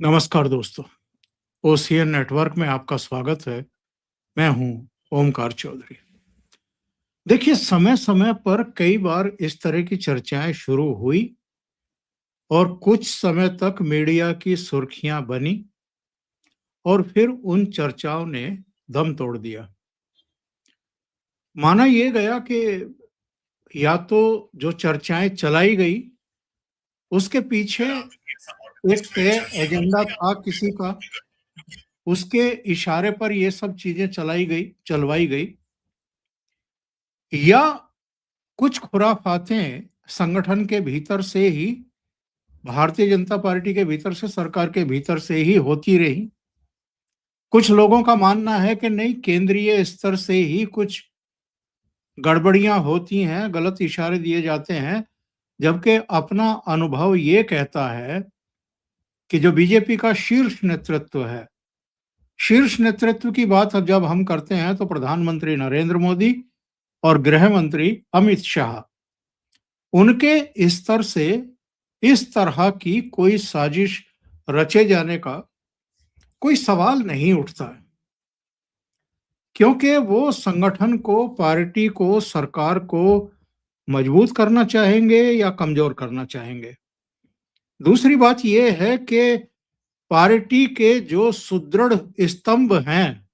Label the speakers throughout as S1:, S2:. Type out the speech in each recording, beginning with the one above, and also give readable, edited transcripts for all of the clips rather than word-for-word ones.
S1: नमस्कार दोस्तों। OCN network में आपका स्वागत है। मैं हूं ओमकार चौधरी। देखिए, समय समय पर कई बार इस तरह की चर्चाएं शुरू हुई और कुछ समय तक मीडिया की सुर्खियां बनी और फिर उन चर्चाओं ने दम तोड़ दिया। माना यह गया कि या तो जो चर्चाएं चलाई गई उसके पीछे एक तय एजेंडा था किसी का, उसके इशारे पर ये सब चीजें चलवाई गई, या कुछ खुराफातें संगठन के भीतर से ही, भारतीय जनता पार्टी के भीतर से, सरकार के भीतर से ही होती रही। कुछ लोगों का मानना है कि नहीं, केंद्रीय स्तर से ही कुछ गड़बड़ियां होती हैं, गलत इशारे दिए जाते हैं। जबकि अपना अनुभव ये कहता है कि जो बीजेपी का शीर्ष नेतृत्व है, शीर्ष नेतृत्व की बात अब जब हम करते हैं तो प्रधानमंत्री नरेंद्र मोदी और गृह मंत्री अमित शाह, उनके स्तर से इस तरह की कोई साजिश रचे जाने का कोई सवाल नहीं उठता है, क्योंकि वो संगठन को, पार्टी को, सरकार को मजबूत करना चाहेंगे या कमजोर करना चाहेंगे। दूसरी बात यह है कि पार्टी के जो सुदृढ़ स्तंभ हैं,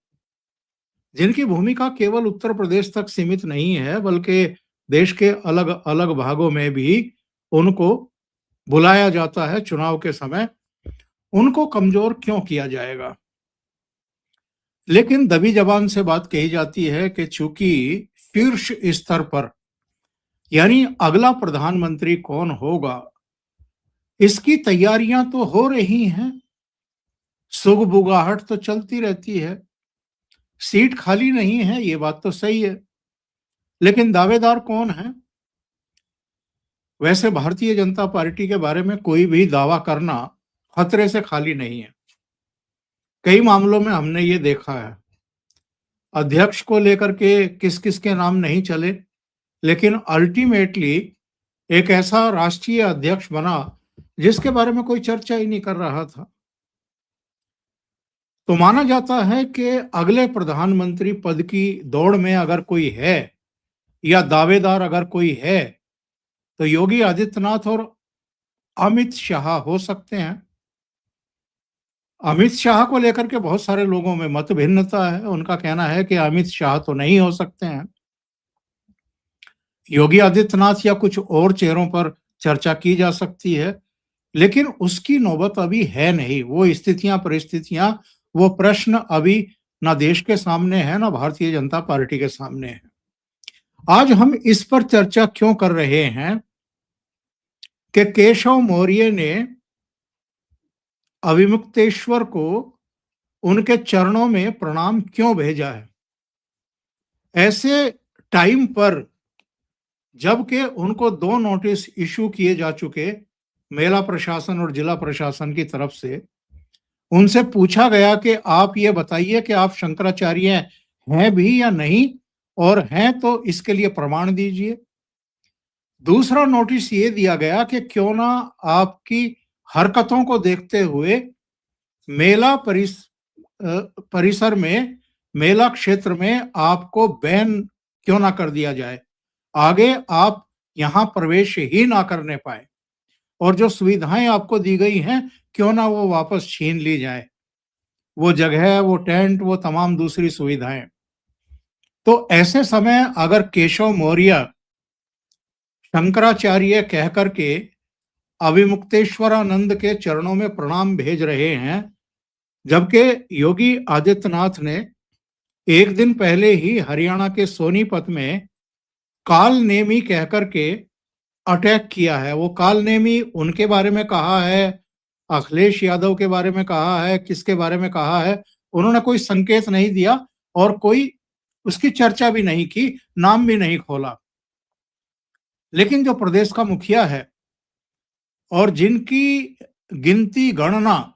S1: जिनकी भूमिका केवल उत्तर प्रदेश तक सीमित नहीं है बल्कि देश के अलग अलग भागों में भी उनको बुलाया जाता है चुनाव के समय, उनको कमजोर क्यों किया जाएगा। लेकिन दबी जबान से बात कही जाती है कि चूंकि शीर्ष स्तर पर, यानी अगला प्रधानमंत्री कौन होगा, इसकी तैयारियां तो हो रही हैं, सुगबुगाहट तो चलती रहती है, सीट खाली नहीं है, ये बात तो सही है, लेकिन दावेदार कौन है। वैसे भारतीय जनता पार्टी के बारे में कोई भी दावा करना खतरे से खाली नहीं है। कई मामलों में हमने ये देखा है, अध्यक्ष को लेकर के किस किस के नाम नहीं चले, लेकिन अल्टीमेटली एक ऐसा राष्ट्रीय अध्यक्ष बना जिसके बारे में कोई चर्चा ही नहीं कर रहा था। तो माना जाता है कि अगले प्रधानमंत्री पद की दौड़ में अगर कोई है या दावेदार अगर कोई है तो योगी आदित्यनाथ और अमित शाह हो सकते हैं। अमित शाह को लेकर के बहुत सारे लोगों में मत भिन्नता है। उनका कहना है कि अमित शाह तो नहीं हो सकते हैं, योगी आदित्यनाथ या कुछ और चेहरों पर चर्चा की जा सकती है, लेकिन उसकी नौबत अभी है नहीं। वो स्थितियां, परिस्थितियां, वो प्रश्न अभी ना देश के सामने है ना भारतीय जनता पार्टी के सामने है। आज हम इस पर चर्चा क्यों कर रहे हैं कि केशव मौर्य ने अविमुक्तेश्वर को उनके चरणों में प्रणाम क्यों भेजा है। ऐसे टाइम पर जबकि उनको दो नोटिस इशू किए जा चुके, मेला प्रशासन और जिला प्रशासन की तरफ से, उनसे पूछा गया कि आप ये बताइए कि आप शंकराचार्य हैं भी या नहीं, और हैं तो इसके लिए प्रमाण दीजिए। दूसरा नोटिस ये दिया गया कि क्यों ना आपकी हरकतों को देखते हुए मेला परिसर में, मेला क्षेत्र में आपको बैन क्यों ना कर दिया जाए, आगे आप यहां प्रवेश ही ना करने पाए, और जो सुविधाएं आपको दी गई हैं क्यों ना वो वापस छीन ली जाए, वो जगह, वो टेंट, वो तमाम दूसरी सुविधाएं। तो ऐसे समय अगर केशव मौर्य शंकराचार्य कह करके अविमुक्तेश्वरानंद के चरणों में प्रणाम भेज रहे हैं, जबकि योगी आदित्यनाथ ने एक दिन पहले ही हरियाणा के सोनीपत में काल नेमी कहकर के अटैक किया है। वो काल नेमी उनके बारे में कहा है, अखिलेश यादव के बारे में कहा है, किसके बारे में कहा है, उन्होंने कोई संकेत नहीं दिया और कोई उसकी चर्चा भी नहीं की, नाम भी नहीं खोला। लेकिन जो प्रदेश का मुखिया है और जिनकी गिनती, गणना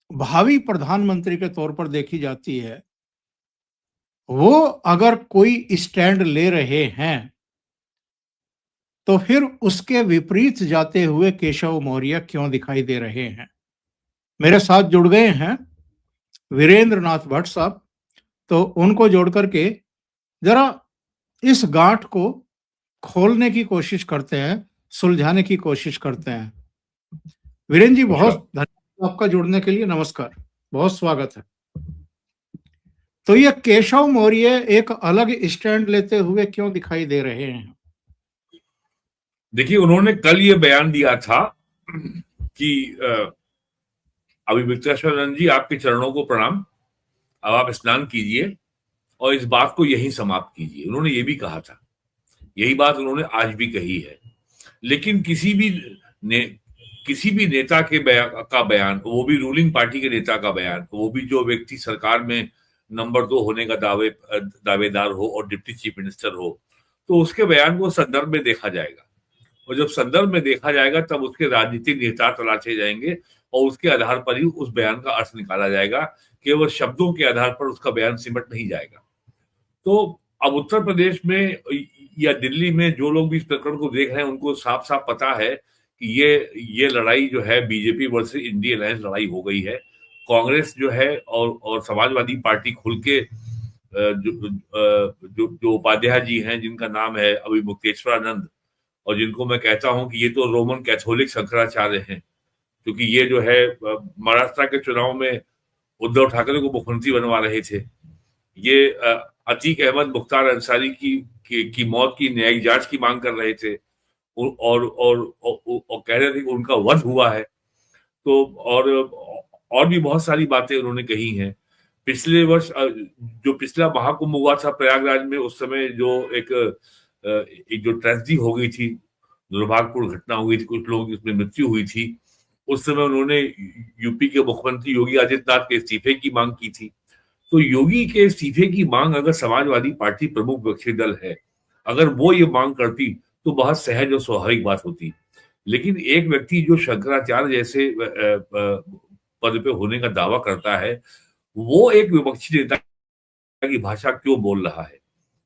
S1: भावी प्रधानमंत्री के तौर पर देखी जाती है, वो अगर कोई स्टैंड ले रहे हैं तो फिर उसके विपरीत जाते हुए केशव मौर्य क्यों दिखाई दे रहे हैं। मेरे साथ जुड़ गए हैं वीरेंद्र नाथ भट्ट साहब। तो उनको जोड़ करके जरा इस गांठ को खोलने की कोशिश करते हैं, सुलझाने की कोशिश करते हैं। वीरेंद्र जी, बहुत धन्यवाद आपका जुड़ने के लिए। नमस्कार, बहुत स्वागत है। तो ये केशव मौर्य एक अलग स्टैंड लेते हुए क्यों दिखाई दे रहे हैं?
S2: देखिए, उन्होंने कल ये बयान दिया था कि अभिमित्रानंद जी, आपके चरणों को प्रणाम, अब आप स्नान कीजिए और इस बात को यहीं समाप्त कीजिए। उन्होंने ये भी कहा था, यही बात उन्होंने आज भी कही है। लेकिन किसी भी नेता के बयान, वो भी रूलिंग पार्टी के नेता का बयान, वो भी जो व्यक्ति सरकार में नंबर 2 होने का दावेदार हो और डिप्टी चीफ मिनिस्टर हो, तो उसके बयान को संदर्भ में देखा जाएगा। और जब संदर्भ में देखा जाएगा तब उसके राजनीतिक निहितार्थ तलाशे जाएंगे और उसके आधार पर ही उस बयान का अर्थ निकाला जाएगा। केवल शब्दों के आधार पर उसका बयान सिमट नहीं जाएगा। तो अब उत्तर प्रदेश में या दिल्ली में जो लोग भी इस प्रकरण को देख रहे हैं, उनको साफ साफ पता है कि ये लड़ाई जो है बीजेपी वर्सेस इंडिया अलायंस लड़ाई हो गई है। कांग्रेस जो है और समाजवादी पार्टी खुल के जो उपाध्याय जी हैं, जिनका नाम है अभिमुक्तेश्वरानंद, और जिनको मैं कहता हूं कि ये तो रोमन कैथोलिक शंकराचार्य हैं, क्योंकि ये जो है महाराष्ट्र के चुनाव में उद्धव ठाकरे को मुख्यमंत्री बनवा रहे थे। ये अतीक अहमद मुख्तार अंसारी की मौत की न्यायिक जांच की मांग कर रहे थे और कह रहे थे कि उनका वध हुआ है। तो और भी बहुत सारी बातें उन्होंने कही हैं। पिछले वर्ष जो पिछला महाकुंभ हुआ था प्रयागराज में, उस समय जो एक जो ट्रेजेडी हो गई थी, दुर्भाग्यपूर्ण घटना हो गई थी, कुछ लोगों की उसमें मृत्यु हुई थी, उस समय उन्होंने यूपी के मुख्यमंत्री योगी आदित्यनाथ के इस्तीफे की मांग की थी। तो योगी के इस्तीफे की मांग अगर समाजवादी पार्टी प्रमुख विपक्षी दल है, अगर वो ये मांग करती तो बहुत सहज और स्वाभाविक बात होती। लेकिन एक व्यक्ति जो शंकराचार्य जैसे पद पे होने का दावा करता है, वो एक विपक्षी नेता की भाषा क्यों बोल रहा है?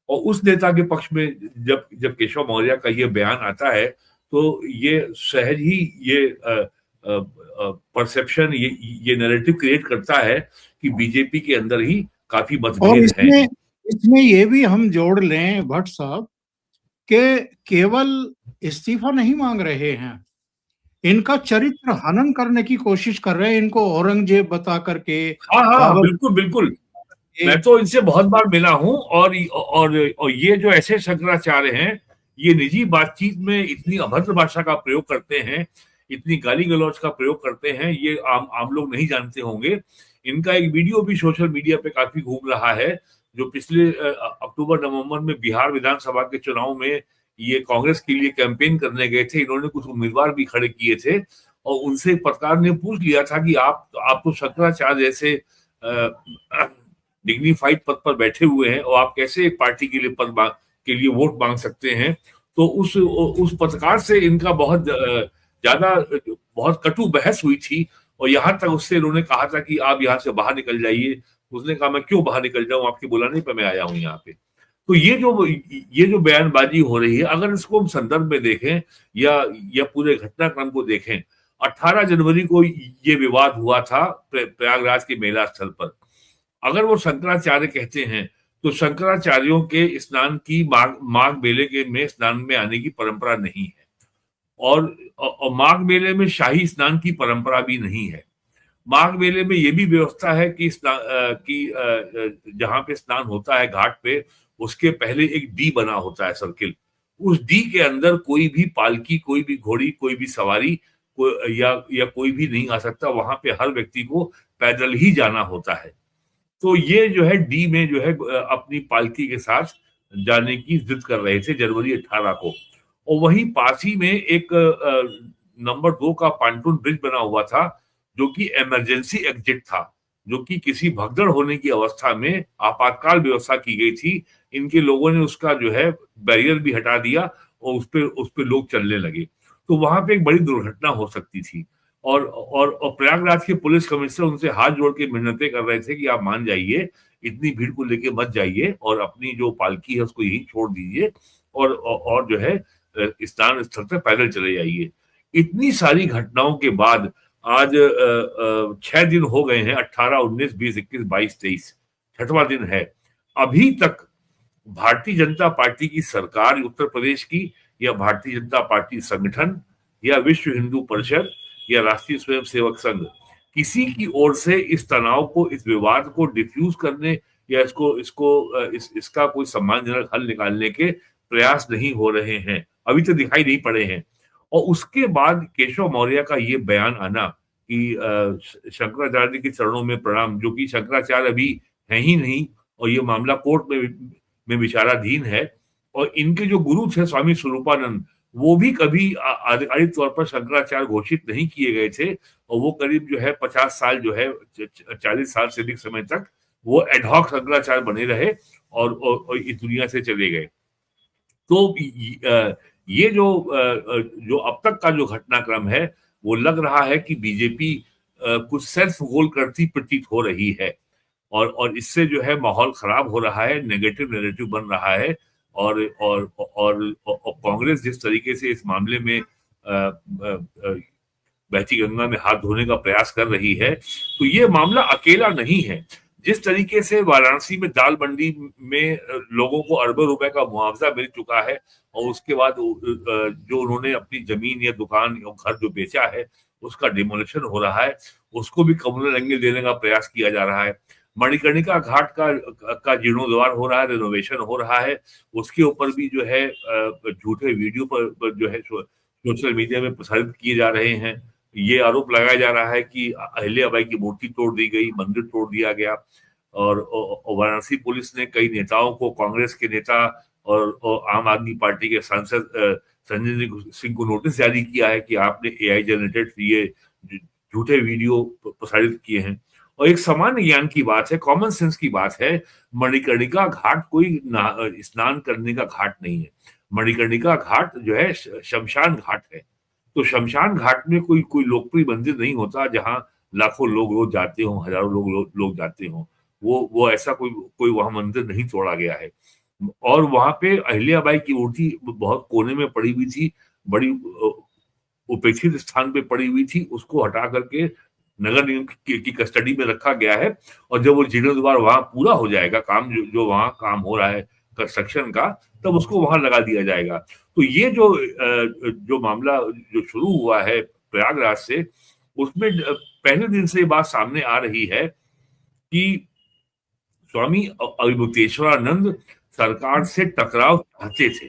S2: और उस नेता के पक्ष में जब केशव मौर्य का ये बयान आता है, तो ये सहज ही ये परसेप्शन, ये नैरेटिव क्रिएट करता है कि बीजेपी के अंदर ही काफी
S1: और
S2: मतभेद हैं।
S1: इसमें ये भी हम जोड़ लें भट्ट साहब कि केवल इस्तीफा नहीं मांग रहे हैं, इनका चरित्र हनन करने की कोशिश कर रहे हैं, इनको औरंगजेब बता करके।
S2: हाँ, बिल्कुल बिल्कुल। मैं तो इनसे बहुत बार मिला हूं और ये जो ऐसे शंकराचार्य हैं, ये निजी बातचीत में इतनी अभद्र भाषा का प्रयोग करते हैं, इतनी गाली गलौज का प्रयोग करते हैं, ये आम लोग नहीं जानते होंगे। इनका एक वीडियो भी सोशल मीडिया पे काफी घूम रहा है, जो पिछले अक्टूबर नवंबर में बिहार विधानसभा के चुनाव में ये कांग्रेस के लिए कैंपेन करने गए थे। इन्होंने कुछ उम्मीदवार भी खड़े किए थे और उनसे पत्रकार ने पूछ लिया था कि आप तो शंकराचार्य जैसे डिग्निफाइड पद पर बैठे हुए हैं और आप कैसे एक पार्टी के लिए के लिए वोट मांग सकते हैं? तो उस पत्रकार से इनका बहुत कटु बहस हुई थी और यहां तक उससे इन्होंने कहा था कि आप यहाँ से बाहर निकल जाइए। उसने कहा, मैं क्यों बाहर निकल जाऊं, आपके बुलाने पे मैं आया हूं यहाँ पे। तो ये जो बयानबाजी हो रही है, अगर इसको हम संदर्भ में देखें या पूरे घटनाक्रम को देखें, 18 जनवरी को ये विवाद हुआ था प्रयागराज के मेला स्थल पर। अगर वो शंकराचार्य कहते हैं तो शंकराचार्यों के स्नान की माघ मेले के में स्नान में आने की परंपरा नहीं है और माघ मेले में शाही स्नान की परंपरा भी नहीं है। माघ मेले में ये भी व्यवस्था है कि जहां पे स्नान होता है घाट पे, उसके पहले एक डी बना होता है सर्किल। उस डी के अंदर कोई भी पालकी, कोई भी घोड़ी, कोई भी सवारी या कोई भी नहीं आ सकता। वहां पे हर व्यक्ति को पैदल ही जाना होता है। तो ये जो है डी में जो है अपनी पालकी के साथ जाने की जिद कर रहे थे जनवरी 18 को। और वहीं पास ही में एक नंबर 2 का पांटून ब्रिज बना हुआ था, जो कि इमरजेंसी एग्जिट था, जो कि किसी भगदड़ होने की अवस्था में आपातकाल व्यवस्था की गई थी। इनके लोगों ने उसका जो है बैरियर भी हटा दिया और उस पे लोग चलने लगे। तो वहां पे एक बड़ी दुर्घटना हो सकती थी। और प्रयागराज के पुलिस कमिश्नर उनसे हाथ जोड़ के मिन्नतें कर रहे थे कि आप मान जाइए, इतनी भीड़ को लेके मत जाइए और अपनी जो पालकी है उसको यहीं छोड़ दीजिए और जो है स्नान स्थल पर पैदल चले जाइए। इतनी सारी घटनाओं के बाद आज 6 दिन हो गए हैं, 18, 19, 20, 21, 22, 23, 6वां दिन है। अभी तक भारतीय जनता पार्टी की सरकार उत्तर प्रदेश की, या भारतीय जनता पार्टी संगठन, या विश्व हिंदू परिषद, या राष्ट्रीय स्वयंसेवक संघ, किसी की ओर से इस तनाव को, इस विवाद को डिफ्यूज करने या इसका कोई सम्मानजनक हल निकालने के प्रयास नहीं हो रहे हैं, अभी तो दिखाई नहीं पड़े हैं। और उसके बाद केशव मौर्य का ये बयान आना कि शंकराचार्य के चरणों में प्रणाम, जो कि शंकराचार्य अभी है ही नहीं, और ये मामला कोर्ट में विचाराधीन है। और इनके जो गुरु थे स्वामी स्वरूपानंद, वो भी कभी आधिकारिक तौर पर शंकराचार्य घोषित नहीं किए गए थे, और वो करीब जो है 50 साल जो है 40 साल से अधिक समय तक वो एडहॉक शंकराचार्य बने रहे और इस दुनिया से चले गए। तो ये जो अब तक का जो घटनाक्रम है, वो लग रहा है कि बीजेपी कुछ सेल्फ गोल करती प्रतीत हो रही है, और इससे जो है माहौल खराब हो रहा है, नेगेटिव नैरेटिव बन रहा है। और कांग्रेस जिस तरीके से इस मामले में बहती गंगा में हाथ धोने का प्रयास कर रही है, तो ये मामला अकेला नहीं है। जिस तरीके से वाराणसी में दाल मंडी में लोगों को अरबों रुपए का मुआवजा मिल चुका है, और उसके बाद जो उन्होंने अपनी जमीन या दुकान या घर जो बेचा है उसका डिमोलिशन हो रहा है, उसको भी कम्युनल एंगल देने का प्रयास किया जा रहा है। मणिकर्णिका घाट का जीर्णोद्धार हो रहा है, रेनोवेशन हो रहा है, उसके ऊपर भी जो है झूठे वीडियो पर जो है सोशल मीडिया में प्रसारित किए जा रहे हैं। ये आरोप लगाया जा रहा है कि अहिल्याबाई की मूर्ति तोड़ दी गई, मंदिर तोड़ दिया गया, और वाराणसी पुलिस ने कई नेताओं को, कांग्रेस के नेता और आम आदमी पार्टी के सांसद संजय सिंह को नोटिस जारी किया है कि आपने एआई जनरेटेड ये झूठे वीडियो प्रसारित किए हैं। और एक सामान्य ज्ञान की बात है, कॉमन सेंस की बात है, मणिकर्णिका घाट कोई स्नान करने का घाट नहीं है। मणिकर्णिका घाट जो है शमशान घाट है। तो शमशान घाट में कोई लोकप्रिय मंदिर नहीं होता जहां लाखों लोग रोज जाते हों, हजारों लोग जाते हों। वो ऐसा कोई वहां मंदिर नहीं तोड़ा गया है। और वहां पे अहिल्याबाई की मूर्ति बहुत कोने में पड़ी हुई थी, बड़ी उपेक्षित स्थान पे पड़ी हुई थी, उसको हटा करके नगर निगम की कस्टडी में रखा गया है। और जब वो जीर्णोद्धार वहां पूरा हो जाएगा, काम जो वहां काम हो रहा है कंस्ट्रक्शन का, तब उसको वहां लगा दिया जाएगा। तो ये जो मामला जो शुरू हुआ है प्रयागराज से, उसमें पहले दिन से ये बात सामने आ रही है कि स्वामी अविमुक्तेश्वरानंद सरकार से टकराव चाहते थे।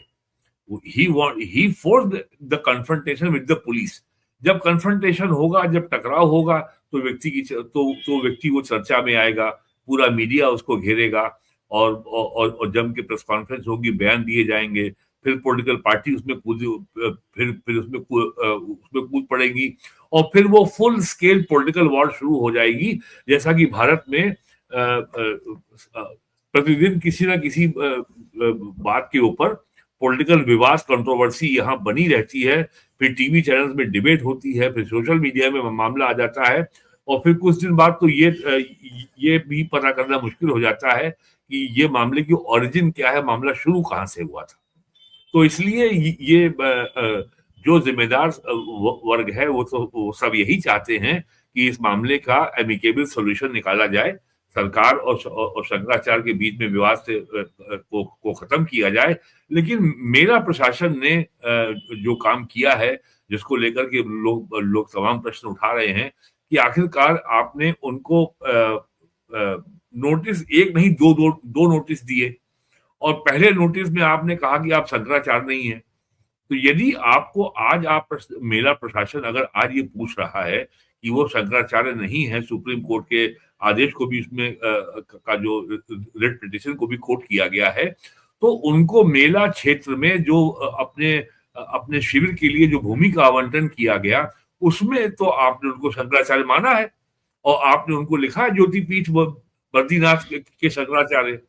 S2: He forced the confrontation with the police. जब कन्फ्रंटेशन होगा, जब टकराव होगा, तो व्यक्ति वो चर्चा में आएगा, पूरा मीडिया उसको घेरेगा, और जम के प्रेस कॉन्फ्रेंस होगी, बयान दिए जाएंगे, फिर पॉलिटिकल पार्टी उसमें उसमें कूद पड़ेगी, और फिर वो फुल स्केल पॉलिटिकल वॉर शुरू हो जाएगी। जैसा कि भारत में प्रतिदिन किसी ना किसी बात के ऊपर पॉलिटिकल विवाद, कंट्रोवर्सी यहाँ बनी रहती है, फिर टीवी चैनल्स में डिबेट होती है, फिर सोशल मीडिया में मामला आ जाता है, और फिर कुछ दिन बाद तो ये भी पता करना मुश्किल हो जाता है कि ये मामले की ओरिजिन क्या है, मामला शुरू कहाँ से हुआ था। तो इसलिए ये जो जिम्मेदार वर्ग है वो सब यही चाहते हैं कि इस मामले का एमिकेबल सॉल्यूशन निकाला जाए, सरकार और शंकराचार्य के बीच में विवाद से को खत्म किया जाए। लेकिन मेरा प्रशासन ने जो काम किया है, जिसको लेकर के लोग तमाम प्रश्न उठा रहे हैं कि आखिरकार आपने उनको नोटिस एक नहीं दो नोटिस दिए, और पहले नोटिस में आपने कहा कि आप शंकराचार्य नहीं है। तो यदि आपको आज मेरा प्रशासन अगर आज ये पूछ रहा है कि वो शंकराचार्य नहीं है, सुप्रीम कोर्ट के आदेश को भी उसमें का जो रिट पिटिशन को भी कोट किया गया है, तो उनको मेला क्षेत्र में जो अपने शिविर के लिए जो भूमि का आवंटन किया गया, उसमें तो आपने उनको शंकराचार्य माना है, और आपने उनको लिखा है ज्योतिपीठ बद्रीनाथ के शंकराचार्य।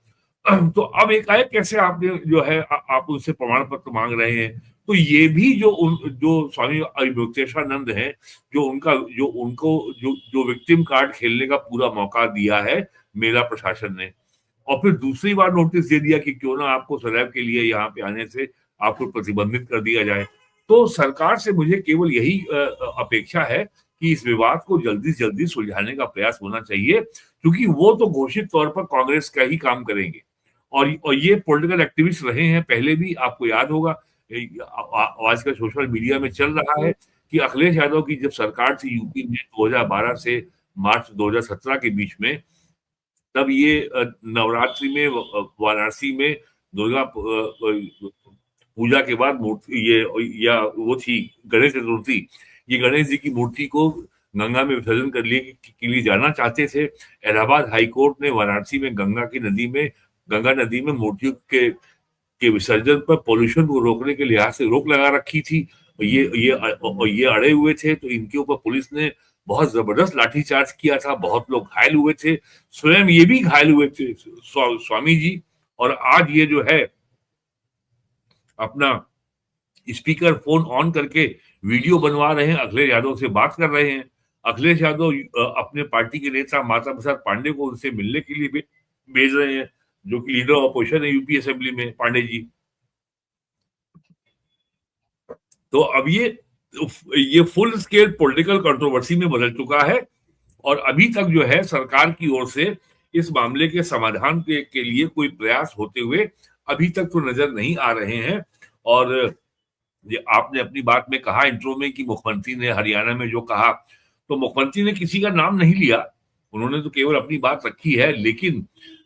S2: तो अब एकाएक कैसे आपने जो है आप उनसे प्रमाण पत्र मांग रहे हैं? तो ये भी जो स्वामी अविमुक्तेश्वरानंद हैं, जो विक्टिम कार्ड खेलने का पूरा मौका दिया है मेरा प्रशासन ने, और फिर दूसरी बार नोटिस दे दिया कि क्यों ना आपको सदैव के लिए यहाँ पे आने से आपको प्रतिबंधित कर दिया जाए। तो सरकार से मुझे केवल यही अपेक्षा है कि इस विवाद को जल्दी से जल्दी सुलझाने का प्रयास होना चाहिए, क्योंकि वो तो घोषित तौर पर कांग्रेस का ही काम करेंगे। और ये पॉलिटिकल एक्टिविस्ट रहे हैं पहले भी, आपको याद होगा आजकल सोशल मीडिया में चल रहा है कि अखिलेश यादव की जब सरकार थी यूपी में 2012 से मार्च 2017 के बीच में, तब ये नवरात्रि में वाराणसी में दुर्गा पूजा के बाद मूर्ति ये या वो थी गणेश चतुर्थी, ये गणेश जी की मूर्ति को गंगा में विसर्जन के लिए जाना चाहते थे। इलाहाबाद हाईकोर्ट ने वाराणसी में गंगा नदी में मूर्तियों के विसर्जन पर पोल्यूशन को रोकने के लिहाज से रोक लगा रखी थी। ये अड़े हुए थे, तो इनके ऊपर पुलिस ने बहुत जबरदस्त लाठीचार्ज किया था, बहुत लोग घायल हुए थे, स्वयं ये भी घायल हुए थे स्वामी जी। और आज ये जो है अपना स्पीकर फोन ऑन करके वीडियो बनवा रहे हैं, अखिलेश यादव से बात कर रहे हैं। अखिलेश यादव अपने पार्टी के नेता माता प्रसाद पांडे को उनसे मिलने के लिए भेज रहे हैं, जो कि लीडर ऑफ अपोजिशन है यूपी असेंबली में, पांडे जी। तो अब ये फुल स्केल पॉलिटिकल कंट्रोवर्सी में बदल चुका है, और अभी तक जो है सरकार की ओर से इस मामले के समाधान के लिए कोई प्रयास होते हुए अभी तक तो नजर नहीं आ रहे हैं। और ये आपने अपनी बात में कहा इंट्रो में कि मुख्यमंत्री ने हरियाणा में जो कहा, तो मुख्यमंत्री ने किसी का नाम नहीं लिया, उन्होंने तो केवल अपनी बात रखी है। लेकिन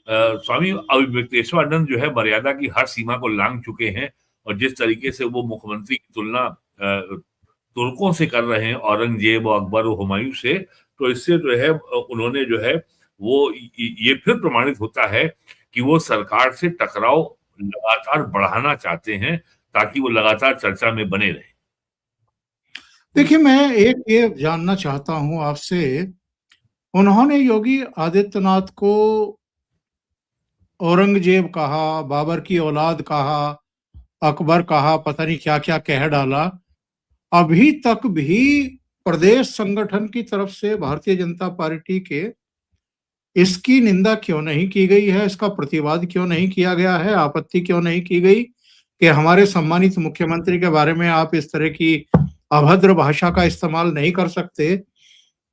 S2: स्वामी अविवेकतेश्वरानंद जो है मर्यादा की हर सीमा को लांघ चुके हैं, और जिस तरीके से वो मुख्यमंत्री की तुलना तुर्कों से कर रहे हैं, औरंगजेब और अकबर और हुमायूं से, तो इससे जो है उन्होंने जो है वो ये फिर प्रमाणित होता है कि वो सरकार से टकराव लगातार बढ़ाना चाहते हैं, ताकि वो लगातार चर्चा में बने रहे।
S1: देखिए, मैं एक ये जानना चाहता हूं आपसे, उन्होंने योगी आदित्यनाथ को औरंगजेब कहा, बाबर की औलाद कहा, अकबर कहा, पता नहीं क्या क्या कह डाला। अभी तक भी प्रदेश संगठन की तरफ से भारतीय जनता पार्टी के इसकी निंदा क्यों नहीं की गई है, इसका प्रतिवाद क्यों नहीं किया गया है, आपत्ति क्यों नहीं की गई कि हमारे सम्मानित मुख्यमंत्री के बारे में आप इस तरह की अभद्र भाषा का इस्तेमाल नहीं कर सकते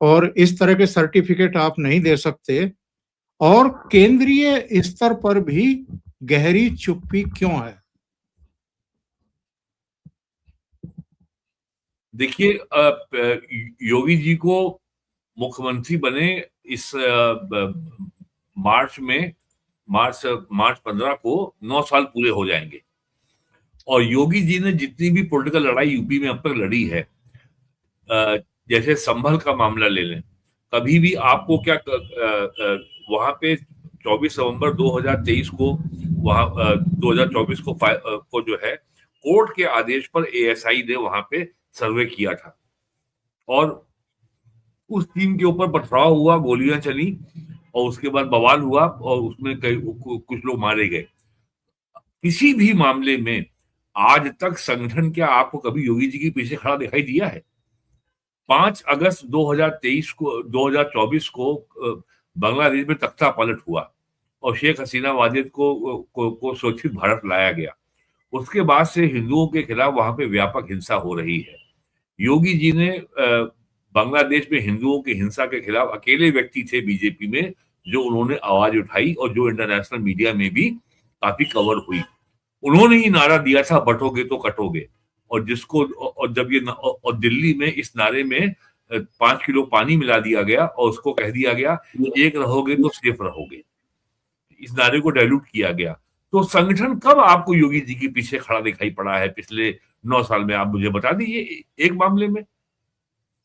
S1: और इस तरह के सर्टिफिकेट आप नहीं दे सकते, और केंद्रीय स्तर पर भी गहरी चुप्पी क्यों है?
S2: देखिए, योगी जी को मुख्यमंत्री बने इस मार्च 15 को 9 साल पूरे हो जाएंगे, और योगी जी ने जितनी भी पॉलिटिकल लड़ाई यूपी में अब तक लड़ी है, जैसे संभल का मामला ले लें, कभी भी आपको क्या वहां पे 24 नवंबर 2023 को वहां 2024 को जो है कोर्ट के आदेश पर एएसआई ने वहां पे सर्वे किया था, और उस टीम के ऊपर पथराव हुआ, गोलियां चली, और उसके बाद बवाल हुआ, और उसमें कुछ लोग मारे गए। किसी भी मामले में आज तक संगठन क्या आपको कभी योगी जी के पीछे खड़ा दिखाई दिया है? 5 अगस्त 2024 को बांग्लादेश में तख्ता पलट हुआ और शेख हसीना वाजिद को सुरक्षित भारत लाया गया। उसके बाद से हिंदुओं के खिलाफ वहां पे व्यापक हिंसा हो रही है। योगी जी ने बांग्लादेश में हिंदुओं की हिंसा के खिलाफ अकेले व्यक्ति थे बीजेपी में जो उन्होंने आवाज उठाई, और जो इंटरनेशनल मीडिया में भी काफी कवर हुई। उन्होंने ही नारा दिया था, बटोगे तो कटोगे, और जब ये और दिल्ली में इस नारे में 5 किलो पानी मिला दिया गया और उसको कह दिया गया एक रहोगे तो सेफ रहोगे, इस नारे को डायल्यूट किया गया। तो संगठन कब आपको योगी जी के पीछे खड़ा दिखाई पड़ा है पिछले 9 साल में? आप मुझे बता दीजिए एक मामले में।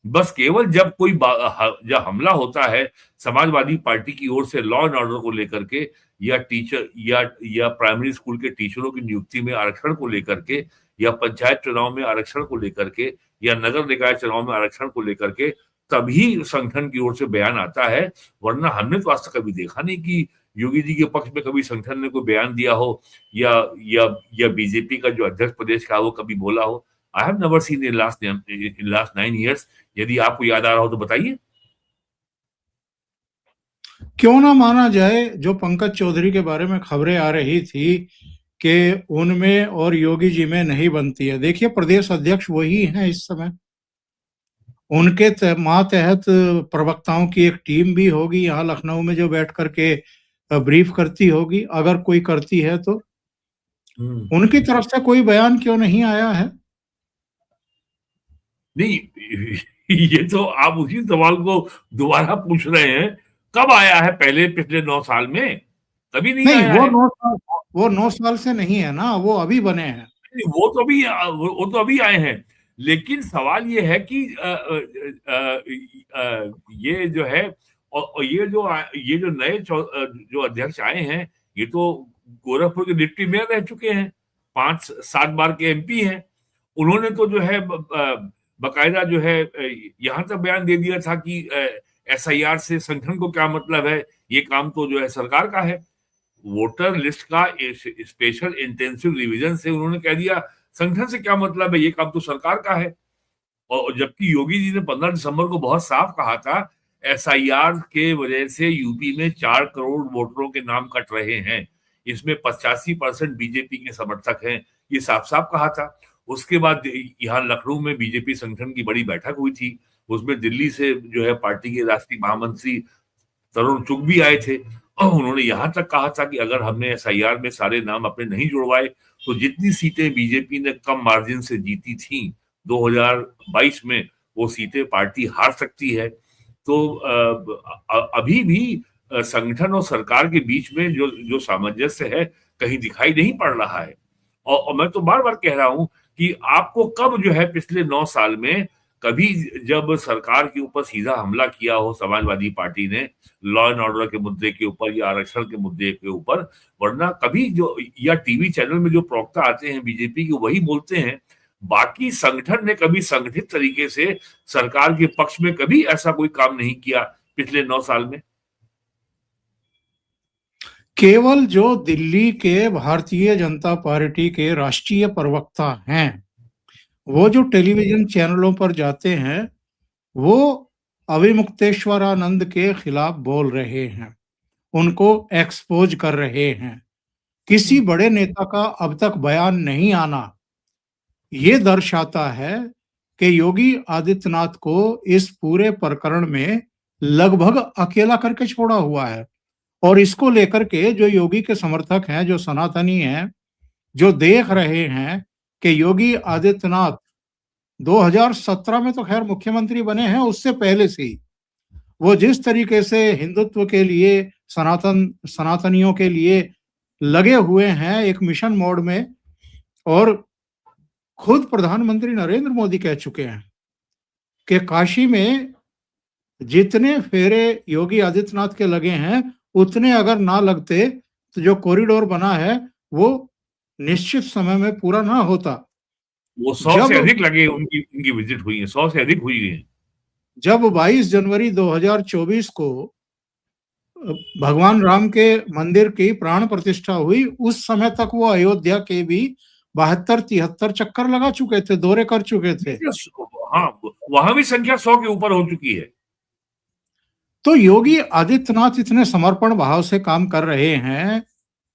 S2: बस केवल जब जब हमला होता है समाजवादी पार्टी की ओर से लॉ एंड ऑर्डर को लेकर के, या टीचर या प्राइमरी स्कूल के टीचरों की नियुक्ति में आरक्षण को लेकर के, या पंचायत चुनाव में आरक्षण को लेकर के, या नगर निकाय चुनाव में आरक्षण को लेकर के, तभी संगठन की ओर से बयान आता है। वरना हमने तो आज तक कभी देखा नहीं कि योगी जी के पक्ष में कभी संगठन ने कोई बयान दिया हो, या बीजेपी का जो अध्यक्ष प्रदेश का वो कभी बोला हो। I have never seen in last 9 years। यदि आपको याद आ रहा हो तो बताइए।
S1: क्यों ना माना जाए जो पंकज चौधरी के बारे में खबरें आ रही थी कि उनमें और योगी जी में नहीं बनती है। देखिए, प्रदेश अध्यक्ष वही हैं इस समय, उनके मातहत प्रवक्ताओं की एक टीम भी होगी यहाँ लखनऊ में जो बैठ करके ब्रीफ करती होगी, अगर कोई करती है तो। उनकी तरफ से कोई बयान क्यों नहीं आया है?
S2: नहीं, ये तो आप उसी सवाल को दोबारा पूछ रहे हैं। कब आया है पहले पिछले 9 साल में? कभी नहीं
S1: नहीं,
S2: आया है।
S1: वो 9 साल से नहीं है ना, वो अभी बने हैं।
S2: वो तो अभी वो तो अभी आए हैं। लेकिन सवाल ये है कि ये जो है और ये जो नए जो अध्यक्ष आए हैं, ये तो गोरखपुर के डिप्टी मेयर रह चुके हैं, 5-7 बार के एमपी हैं। उन्होंने तो जो है बकायदा जो है यहाँ तक बयान दे दिया था कि एसआईआर से संगठन को क्या मतलब है, ये काम तो जो है सरकार का है। वोटर लिस्ट का स्पेशल इंटेंसिव रिवीजन से उन्होंने कह दिया संगठन से क्या मतलब है, ये काम तो सरकार का है। और जबकि योगी जी ने 15 दिसंबर को बहुत साफ कहा था एसआईआर के वजह से यूपी में 4 करोड़ वोटरों के नाम कट रहे हैं, इसमें 85% बीजेपी के समर्थक हैं, ये साफ साफ कहा था। उसके बाद यहाँ लखनऊ में बीजेपी संगठन की बड़ी बैठक हुई थी, उसमें दिल्ली से जो है पार्टी के राष्ट्रीय महामंत्री तरुण चुग भी आए थे और उन्होंने यहां तक कहा था कि अगर हमने एसआईआर में सारे नाम अपने नहीं जुड़वाए तो जितनी सीटें बीजेपी ने कम मार्जिन से जीती थी 2022 में, वो सीटें पार्टी हार सकती है। तो अभी भी संगठन और सरकार के बीच में जो जो सामंजस्य है कहीं दिखाई नहीं पड़ रहा है। और मैं तो बार बार कह रहा हूं कि आपको कब जो है पिछले 9 साल में कभी जब सरकार के ऊपर सीधा हमला किया हो समाजवादी पार्टी ने लॉ एंड ऑर्डर के मुद्दे के ऊपर या आरक्षण के मुद्दे के ऊपर, वरना कभी जो या टीवी चैनल में जो प्रवक्ता आते हैं बीजेपी के वही बोलते हैं। बाकी संगठन ने कभी संगठित तरीके से सरकार के पक्ष में कभी ऐसा कोई काम नहीं किया पिछले 9 साल में।
S1: केवल जो दिल्ली के भारतीय जनता पार्टी के राष्ट्रीय प्रवक्ता हैं, वो जो टेलीविजन चैनलों पर जाते हैं, वो अभिमुक्तेश्वरानंद के खिलाफ बोल रहे हैं, उनको एक्सपोज कर रहे हैं। किसी बड़े नेता का अब तक बयान नहीं आना, ये दर्शाता है कि योगी आदित्यनाथ को इस पूरे प्रकरण में लगभग अकेला करके छोड़ा हुआ है। और इसको लेकर के जो योगी के समर्थक हैं, जो सनातनी हैं, जो देख रहे हैं कि योगी आदित्यनाथ 2017 में तो खैर मुख्यमंत्री बने हैं, उससे पहले से ही वो जिस तरीके से हिंदुत्व के लिए, सनातनियों के लिए लगे हुए हैं एक मिशन मोड में, और खुद प्रधानमंत्री नरेंद्र मोदी कह चुके हैं कि काशी में जितने फेरे योगी आदित्यनाथ के लगे हैं, उतने अगर ना लगते तो जो कॉरिडोर बना है वो निश्चित समय में पूरा ना होता।
S2: वो 100 से अधिक लगे, उनकी विजिट हुई है, 100 से अधिक हुई है।
S1: जब 22 जनवरी 2024 को भगवान राम के मंदिर की प्राण प्रतिष्ठा हुई, उस समय तक वो अयोध्या के भी 72-73 चक्कर लगा चुके थे, दौरे कर चुके थे।
S2: हाँ, वहां भी संख्या 100 के ऊपर हो चुकी है।
S1: तो योगी आदित्यनाथ इतने समर्पण भाव से काम कर रहे हैं,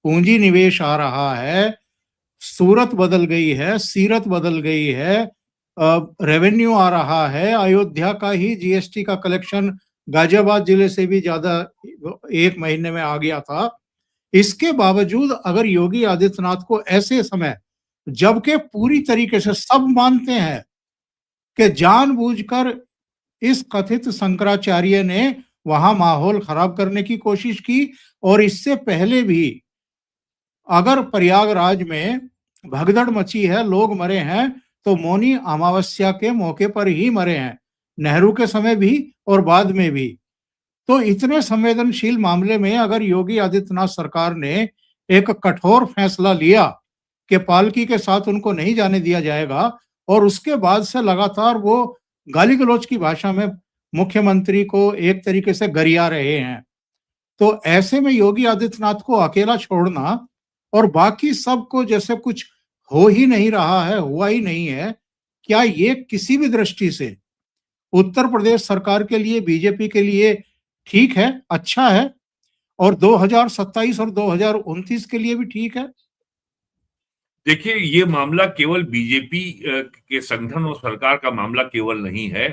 S1: पूंजी निवेश आ रहा है, सूरत बदल गई है, सीरत बदल गई है, रेवेन्यू आ रहा है, अयोध्या का ही जीएसटी का कलेक्शन गाजियाबाद जिले से भी ज्यादा 1 महीने में आ गया था। इसके बावजूद अगर योगी आदित्यनाथ को ऐसे समय, जबकि पूरी तरीके से सब मानते हैं कि जानबूझकर इस कथित शंकराचार्य ने वहां माहौल खराब करने की कोशिश की, और इससे पहले भी अगर प्रयागराज में भगदड़ मची है, लोग मरे हैं, तो मौनी अमावस्या के मौके पर ही मरे हैं, नेहरू के समय भी और बाद में भी। तो इतने संवेदनशील मामले में अगर योगी आदित्यनाथ सरकार ने एक कठोर फैसला लिया कि पालकी के साथ उनको नहीं जाने दिया जाएगा, और उसके बाद से लगातार वो गाली गलौज की भाषा में मुख्यमंत्री को एक तरीके से गरिया रहे हैं, तो ऐसे में योगी आदित्यनाथ को अकेला छोड़ना और बाकी सबको जैसे कुछ हो ही नहीं रहा है, हुआ ही नहीं है, क्या ये किसी भी दृष्टि से उत्तर प्रदेश सरकार के लिए, बीजेपी के लिए ठीक है, अच्छा है, और 2027 और 2029 के लिए भी ठीक है?
S2: देखिए, ये मामला केवल बीजेपी के संगठन और सरकार का मामला केवल नहीं है।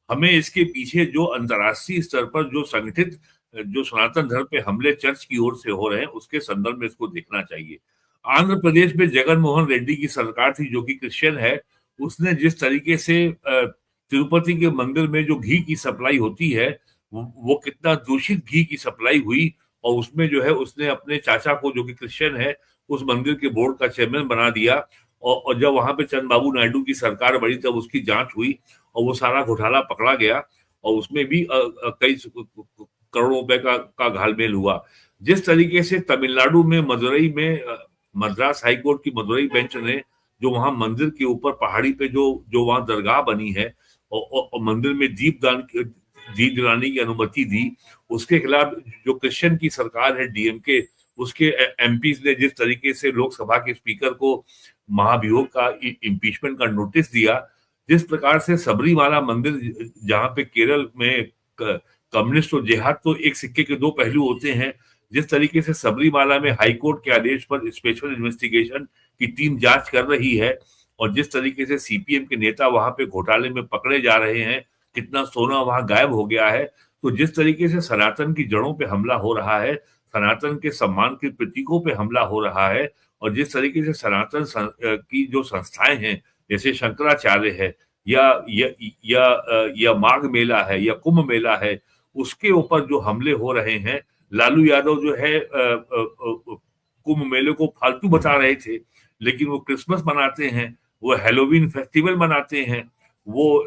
S2: हमें इसके पीछे जो अंतर्राष्ट्रीय स्तर पर जो संगठित जो सनातन धर्म पे हमले चर्च की ओर से हो रहे हैं उसके संदर्भ में इसको देखना चाहिए। आंध्र प्रदेश में जगन मोहन रेड्डी की सरकार थी जो कि क्रिश्चियन है, उसने जिस तरीके से तिरुपति के मंदिर में जो घी की सप्लाई होती है वो कितना दूषित घी की सप्लाई हुई, और उसमें जो है उसने अपने चाचा को जो कि क्रिश्चियन है उस मंदिर के बोर्ड का चेयरमैन बना दिया, और जब वहां पे चंद्रबाबू नायडू की सरकार बनी तब उसकी जांच हुई और वो सारा घोटाला पकड़ा गया और उसमें भी कई करोड़ों रुपए का घालमेल हुआ। जिस तरीके से तमिलनाडु में मदुरई में मद्रास हाईकोर्ट की मदुरई बेंच ने जो वहां मंदिर के ऊपर पहाड़ी पे जो वहां दरगाह बनी है और मंदिर में दीप जलाने की अनुमति दी, उसके खिलाफ जो क्रिश्चियन की सरकार है डीएमके, उसके एमपीज ने जिस तरीके से लोकसभा के स्पीकर को महाभियोग का इम्पीचमेंट का नोटिस दिया, जिस प्रकार से सबरीमाला मंदिर जहां पे केरल में कम्युनिस्ट और जिहाद तो एक सिक्के के दो पहलू होते हैं, जिस तरीके से सबरीमाला में हाईकोर्ट के आदेश पर स्पेशल इन्वेस्टिगेशन की टीम जांच कर रही है और जिस तरीके से सीपीएम के नेता वहां पे घोटाले में पकड़े जा रहे हैं, कितना सोना वहां गायब हो गया है, तो जिस तरीके से सनातन की जड़ों पे हमला हो रहा है, सनातन के सम्मान के प्रतीकों पे हमला हो रहा है, और जिस तरीके से सनातन की जो संस्थाएं हैं जैसे शंकराचार्य है या माघ मेला है या कुंभ मेला है, उसके ऊपर जो हमले हो रहे हैं। लालू यादव जो है कुंभ मेले को फालतू बता रहे थे, लेकिन वो क्रिसमस मनाते हैं, वो हेलोवीन फेस्टिवल मनाते हैं, वो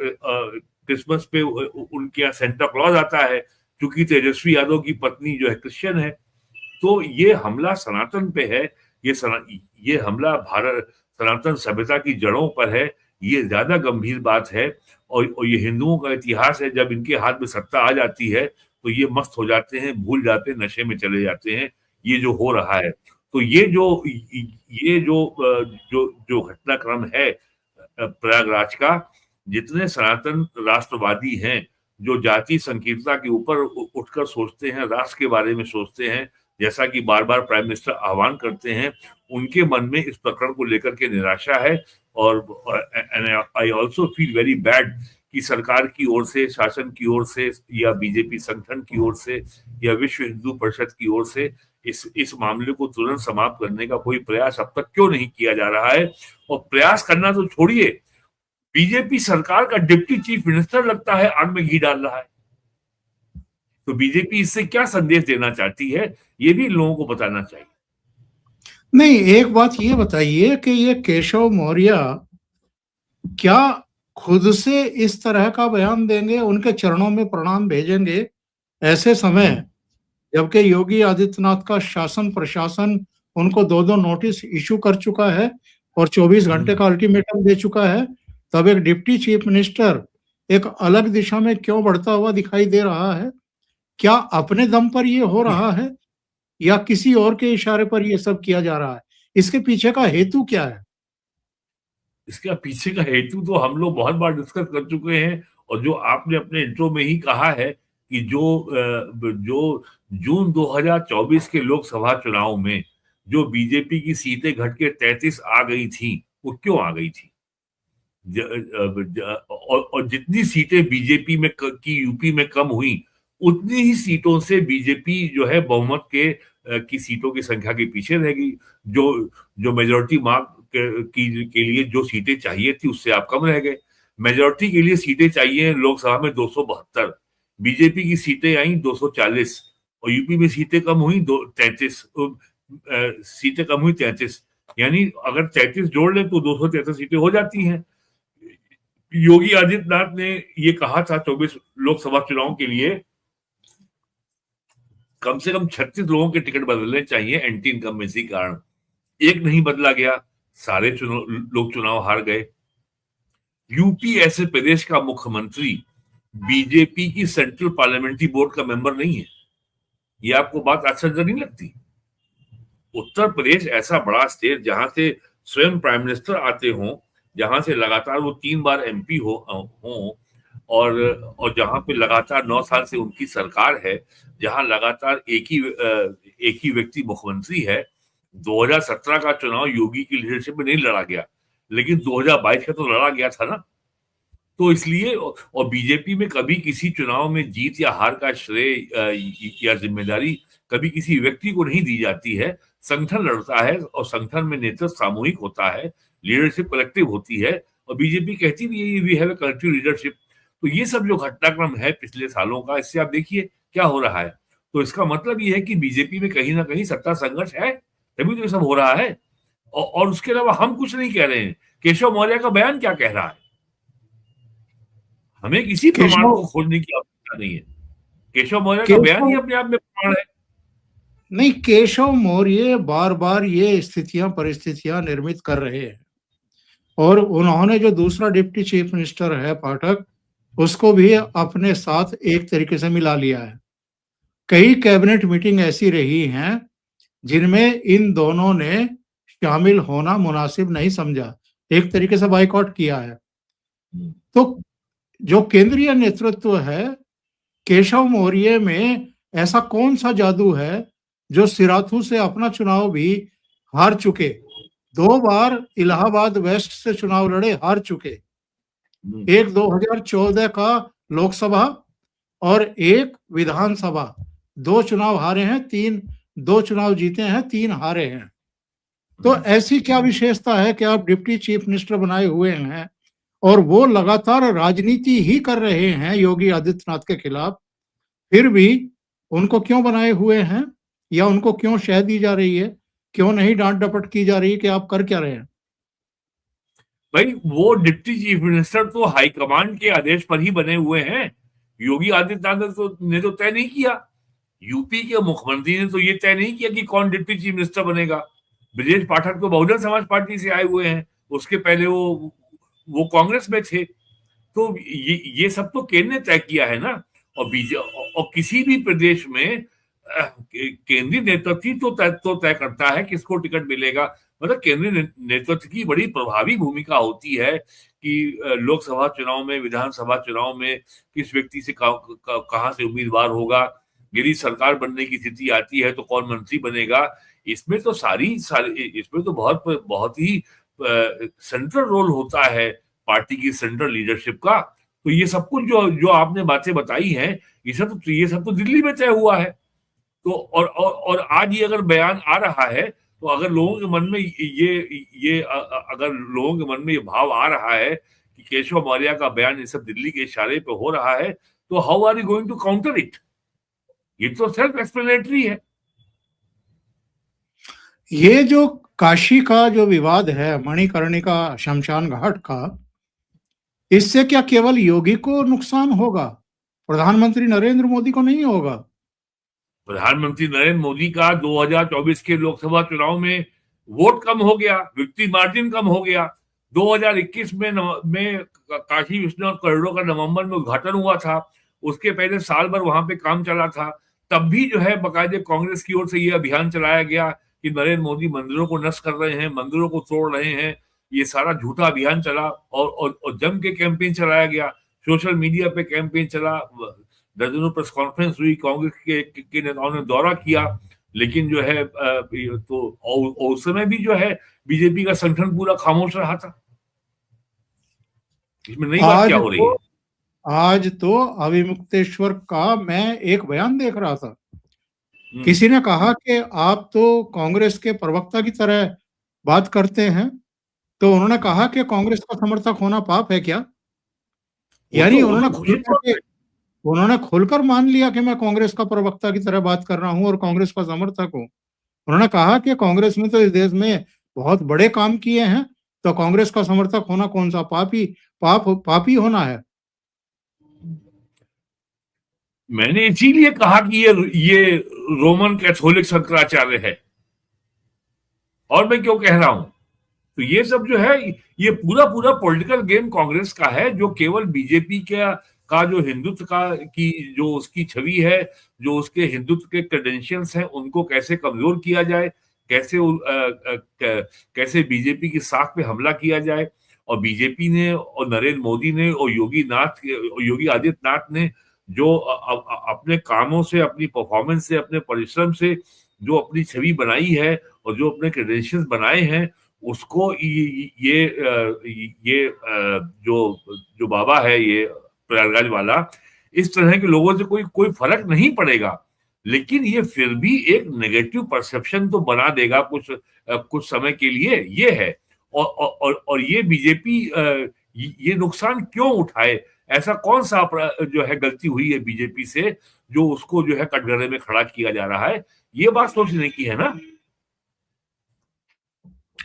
S2: क्रिसमस पे उनके यहाँ सेंटा क्लॉज आता है, क्योंकि तेजस्वी यादव की पत्नी जो है क्रिश्चियन है। तो ये हमला सनातन पे है, ये हमला भारत सनातन सभ्यता की जड़ों पर है, ये ज्यादा गंभीर बात है। और ये हिंदुओं का इतिहास है, जब इनके हाथ में सत्ता आ जाती है तो ये मस्त हो जाते हैं, भूल जाते हैं, नशे में चले जाते हैं। ये जो हो रहा है, तो ये जो घटनाक्रम है प्रयागराज का, जितने सनातन राष्ट्रवादी हैं जो जाति संकीर्णता के ऊपर उठकर सोचते हैं, राष्ट्र के बारे में सोचते हैं, जैसा कि बार बार प्राइम मिनिस्टर आह्वान करते हैं, उनके मन में इस प्रकरण को लेकर के निराशा है। और I also feel very bad कि सरकार की ओर से, शासन की ओर से या बीजेपी संगठन की ओर से या विश्व हिंदू परिषद की ओर से इस मामले को तुरंत समाप्त करने का कोई प्रयास अब तक क्यों नहीं किया जा रहा है। और प्रयास करना तो छोड़िए, बीजेपी सरकार का डिप्टी चीफ मिनिस्टर लगता है आग में घी डाल रहा है। तो बीजेपी इससे क्या संदेश देना चाहती है, ये भी लोगों को बताना चाहिए।
S1: नहीं, एक बात ये बताइए कि ये केशव मौर्य क्या खुद से इस तरह का बयान देंगे, उनके चरणों में प्रणाम भेजेंगे ऐसे समय जबकि योगी आदित्यनाथ का शासन प्रशासन उनको 2-2 नोटिस इशू कर चुका है और 24 घंटे का अल्टीमेटम दे चुका है, तब एक डिप्टी चीफ मिनिस्टर एक अलग दिशा में क्यों बढ़ता हुआ दिखाई दे रहा है? क्या अपने दम पर ये हो रहा है या किसी और के इशारे पर ये सब किया जा रहा है? इसके पीछे का हेतु क्या है?
S2: इसका पीछे का हेतु तो हम लोग बहुत बार डिस्कस कर चुके हैं, और जो आपने अपने इंट्रो में ही कहा है कि जो जून 2024 के लोकसभा चुनाव में जो बीजेपी की सीटें घट के 33 आ गई थी, वो क्यों आ गई थी? और जितनी सीटें बीजेपी में की यूपी में कम हुई, उतनी ही सीटों से बीजेपी जो है बहुमत की सीटों की संख्या के पीछे रह गई। जो मेजोरिटी मार्क के लिए जो सीटें चाहिए थी उससे आप कम रह गए। मेजोरिटी के लिए सीटें चाहिए लोकसभा में 272, बीजेपी की सीटें आई 240 और यूपी में सीटें कम हुई 33, सीटें कम हुई 33, यानी अगर 33 जोड़ लें तो 233 सीटें हो जाती हैं। योगी आदित्यनाथ ने ये कहा था 24 लोकसभा चुनाव के लिए कम से कम 36 लोगों के टिकट बदलने चाहिए एंटी इनकम्बेंसी कारण। एक नहीं बदला गया, सारे लोग चुनाव हार गए। यूपी ऐसे प्रदेश का मुख्यमंत्री बीजेपी की सेंट्रल पार्लियामेंट्री बोर्ड का मेंबर नहीं है। ये आपको बात आश्चर्य नहीं लगती? उत्तर प्रदेश ऐसा बड़ा स्टेट जहां से स्वयं प्राइम मिनिस्टर आते हों, जहां से लगातार वो 3 बार एमपी हो और जहां पे लगातार 9 साल से उनकी सरकार है, जहां लगातार एक ही व्यक्ति मुख्यमंत्री है। 2017 का चुनाव योगी की लीडरशिप में नहीं लड़ा गया, लेकिन 2022 का तो लड़ा गया था ना। तो इसलिए और बीजेपी में कभी किसी चुनाव में जीत या हार का श्रेय या जिम्मेदारी कभी किसी व्यक्ति को नहीं दी जाती है। संगठन लड़ता है और संगठन में नेतृत्व सामूहिक होता है, लीडरशिप कलेक्टिव होती है और बीजेपी कहती भी है we have a collective leadership. तो ये सब जो घटनाक्रम है पिछले सालों का, इससे आप देखिए क्या हो रहा है। तो इसका मतलब ये है कि बीजेपी में कहीं ना कहीं सत्ता संघर्ष है, तभी तो ये सब हो रहा है। और उसके अलावा हम कुछ नहीं कह रहे हैं। केशव मौर्य का बयान क्या कह रहा है? हमें किसी प्रमाण
S1: केशव
S2: को खोजने की आवश्यकता नहीं है। केशव मौर्य का बयान ही
S1: केशव
S2: अपने आप में प्रमाण है।
S1: नहीं, केशव मौर्य बार बार ये स्थितियां परिस्थितियां निर्मित कर रहे हैं और उन्होंने जो दूसरा डिप्टी चीफ मिनिस्टर है पाठक, उसको भी अपने साथ एक तरीके से मिला लिया है। कई कैबिनेट मीटिंग ऐसी रही हैं जिनमें इन दोनों ने शामिल होना मुनासिब नहीं समझा, एक तरीके से बाइकआउट किया है। तो जो केंद्रीय नेतृत्व है, केशव मौर्य में ऐसा कौन सा जादू है जो सिराथू से अपना चुनाव भी हार चुके, 2 बार इलाहाबाद वेस्ट से चुनाव लड़े, हार चुके, एक 2014 का लोकसभा और एक विधानसभा, 2 चुनाव हारे हैं, 2 चुनाव जीते हैं, 3 हारे हैं। तो ऐसी क्या विशेषता है कि आप डिप्टी चीफ मिनिस्टर बनाए हुए हैं और वो लगातार राजनीति ही कर रहे हैं योगी आदित्यनाथ के खिलाफ, फिर भी उनको क्यों बनाए हुए हैं या उनको क्यों शह दी जा रही है, क्यों नहीं डांट डपट की जा रही है कि आप कर क्या रहे हैं?
S2: भाई वो डिप्टी चीफ मिनिस्टर तो हाईकमांड के आदेश पर ही बने हुए हैं। योगी आदित्यनाथ ने तो तय नहीं किया। यूपी के मुख्यमंत्री ने तो ये तय नहीं किया कि कौन डिप्टी चीफ मिनिस्टर बनेगा। ब्रजेश पाठक तो बहुजन समाज पार्टी से आए हुए हैं, उसके पहले वो कांग्रेस में थे। तो ये सब तो केंद्र ने तय किया है ना। और और किसी भी प्रदेश में केंद्रीय नेतृत्व ही तो तय करता है किसको टिकट मिलेगा। मतलब केंद्रीय नेतृत्व की बड़ी प्रभावी भूमिका होती है कि लोकसभा चुनाव में, विधानसभा चुनाव में किस व्यक्ति से कहां से उम्मीदवार होगा, यदि सरकार बनने की स्थिति आती है तो कौन मंत्री बनेगा। इसमें तो इसमें तो बहुत बहुत ही सेंट्रल रोल होता है पार्टी की सेंट्रल लीडरशिप का। तो ये सब कुछ जो जो आपने बातें बताई हैं, ये सब तो दिल्ली में तय हुआ है। तो और आज ये अगर बयान आ रहा है, तो अगर लोगों के मन में अगर लोगों के मन में ये भाव आ रहा है कि केशव मौर्य का बयान ये सब दिल्ली के इशारे पे हो रहा है, तो how are you going to counter it? ये तो सेल्फ एक्सप्लेनेटरी है।
S1: ये जो काशी का जो विवाद है, मणिकर्णिका शमशान घाट का, इससे क्या केवल योगी को नुकसान होगा, प्रधानमंत्री नरेंद्र मोदी को नहीं होगा?
S2: प्रधानमंत्री नरेंद्र मोदी का 2024 के लोकसभा चुनाव में वोट कम हो गया, विक्ट्री मार्जिन कम हो गया। 2021 में काशी विश्वनाथ कॉरिडोर का नवंबर में उद्घाटन हुआ था। उसके पहले साल भर वहां पे काम चला था। तब भी जो है बाकायदे कांग्रेस की ओर से ये अभियान चलाया गया कि नरेंद्र मोदी मंदिरों को नष्ट कर रहे हैं, मंदिरों को तोड़ रहे हैं। ये सारा झूठा अभियान चला और जम के कैंपेन चलाया गया। सोशल मीडिया पे कैंपेन चला, दर्जनों प्रेस कॉन्फ्रेंस हुई, कांग्रेस के नेताओं ने दौरा किया। लेकिन जो है उस समय भी जो है बीजेपी का संगठन पूरा खामोश रहा था। इसमें नई बात क्या हो रही है?
S1: आज तो अविमुक्तेश्वर का मैं एक बयान देख रहा था। किसी ने कहा कि आप तो कांग्रेस के प्रवक्ता की तरह बात करते हैं, तो उन्होंने कहा कि कांग्रेस का समर्थक होना पाप है क्या? यानी उन्होंने खुलकर मान लिया कि मैं कांग्रेस का प्रवक्ता की तरह बात कर रहा हूं और कांग्रेस का समर्थक हूं। उन्होंने कहा कि कांग्रेस ने तो इस देश में बहुत बड़े काम किए हैं, तो कांग्रेस का समर्थक होना कौन सा पापी होना है?
S2: मैंने इसीलिए कहा कि ये रोमन कैथोलिक शंकराचार्य है। और मैं क्यों कह रहा हूं? तो ये सब जो है ये पूरा पूरा पॉलिटिकल गेम कांग्रेस का है, जो केवल बीजेपी का जो हिंदुत्व की जो उसकी छवि है, जो उसके हिंदुत्व के क्रेडेंशियल्स हैं, उनको कैसे कमजोर किया जाए, कैसे बीजेपी की साख पे हमला किया जाए। और बीजेपी ने और नरेंद्र मोदी ने और योगी आदित्यनाथ ने जो अपने कामों से, अपनी परफॉर्मेंस से, अपने परिश्रम से जो अपनी छवि बनाई है और जो अपने क्रेडेंशियल्स बनाए हैं, उसको ये जो बाबा है, ये प्रयागराज वाला, इस तरह के लोगों से कोई फर्क नहीं पड़ेगा, लेकिन ये फिर भी एक नेगेटिव परसेप्शन तो बना देगा कुछ समय के लिए, ये है। और ये बीजेपी ये नुकसान क्यों उठाए? ऐसा कौन सा जो है गलती हुई है बीजेपी से जो उसको जो है कटघरे में खड़ा किया जा रहा है? ये बात सोचने की है ना।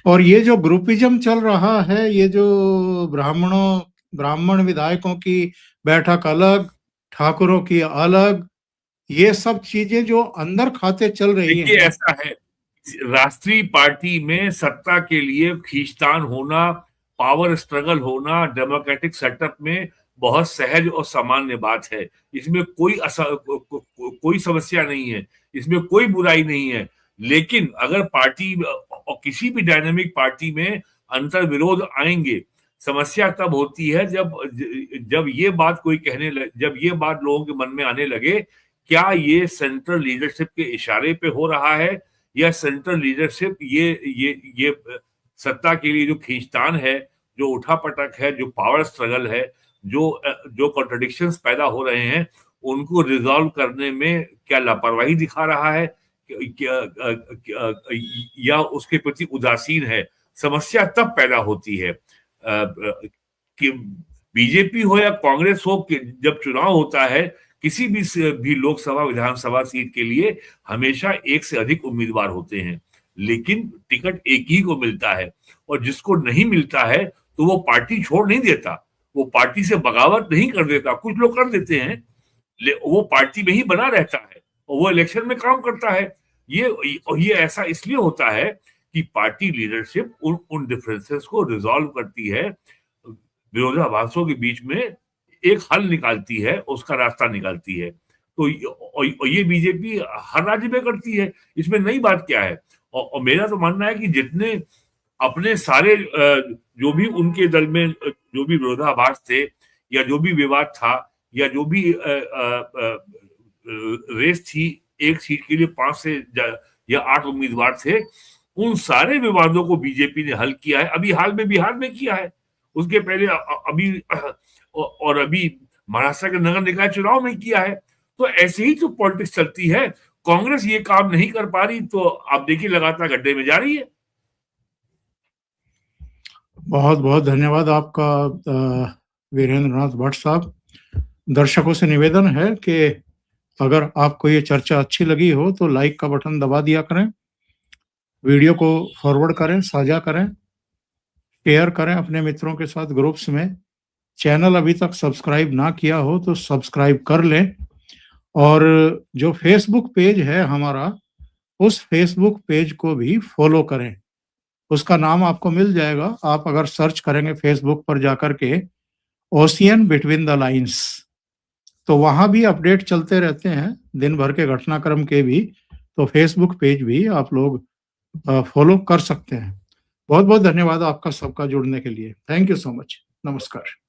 S1: और ये जो ग्रुपिज्म चल रहा है, ये जो ब्राह्मण विधायकों की बैठक अलग, ठाकुरों की अलग, ये सब चीजें जो अंदर खाते चल रही
S2: देखिए,
S1: हैं।
S2: ऐसा है, राष्ट्रीय पार्टी में सत्ता के लिए खींचतान होना, पावर स्ट्रगल होना डेमोक्रेटिक सेटअप में बहुत सहज और सामान्य बात है। इसमें कोई समस्या नहीं है, इसमें कोई बुराई नहीं है। लेकिन अगर पार्टी और किसी भी डायनामिक पार्टी में अंतर विरोध आएंगे, समस्या तब होती है जब ये बात जब ये बात लोगों के मन में आने लगे, क्या ये सेंट्रल लीडरशिप के इशारे पे हो रहा है, या सेंट्रल लीडरशिप ये सत्ता के लिए जो खींचतान है, जो उठापटक है, जो पावर स्ट्रगल है, जो कॉन्ट्रडिक्शंस पैदा हो रहे हैं, उनको रिजॉल्व करने में क्या लापरवाही दिखा रहा है, या उसके प्रति उदासीन है? समस्या तब पैदा होती है कि बीजेपी हो या कांग्रेस हो, जब चुनाव होता है किसी भी लोकसभा विधानसभा सीट के लिए हमेशा एक से अधिक उम्मीदवार होते हैं, लेकिन टिकट एक ही को मिलता है। और जिसको नहीं मिलता है तो वो पार्टी छोड़ नहीं देता, वो पार्टी से बगावत नहीं कर देता। कुछ लोग कर देते हैं, वो पार्टी में ही बना रहता है और वो इलेक्शन में काम करता है। ये ऐसा इसलिए होता है कि पार्टी लीडरशिप उन डिफरेंसेस को रिजॉल्व करती है, विरोधाभासों के बीच में एक हल निकालती है, उसका रास्ता निकालती है। तो ये बीजेपी हर राज्य में करती है, इसमें नई बात क्या है? और मेरा तो मानना है कि जितने अपने सारे जो भी उनके दल में जो भी विरोधाभास थे, या जो भी विवाद था, या जो भी रेस थी, एक सीट के लिए 5 से या 8 उम्मीदवार थे, उन सारे विवादों को बीजेपी ने हल किया है। अभी हाल में बिहार में किया है, उसके पहले अभी और अभी महाराष्ट्र के नगर निकाय चुनाव में किया है। तो ऐसे ही तो पॉलिटिक्स चलती है। कांग्रेस ये काम नहीं कर पा रही तो आप देखिए लगातार गड्ढे में जा रही है।
S1: बहुत बहुत धन्यवाद आपका वीरेंद्र नाथ भट्ट साहब। दर्शकों से निवेदन है कि अगर आपको ये चर्चा अच्छी लगी हो तो लाइक का बटन दबा दिया करें, वीडियो को फॉरवर्ड करें, साझा करें, शेयर करें अपने मित्रों के साथ ग्रुप्स में। चैनल अभी तक सब्सक्राइब ना किया हो तो सब्सक्राइब कर लें, और जो फेसबुक पेज है हमारा, उस फेसबुक पेज को भी फॉलो करें। उसका नाम आपको मिल जाएगा, आप अगर सर्च करेंगे फेसबुक पर जाकर के ओशियन बिटवीन द लाइन्स, तो वहां भी अपडेट चलते रहते हैं दिन भर के घटनाक्रम के भी। तो फेसबुक पेज भी आप लोग फॉलो कर सकते हैं। बहुत बहुत धन्यवाद आपका सबका जुड़ने के लिए। Thank you so much. नमस्कार।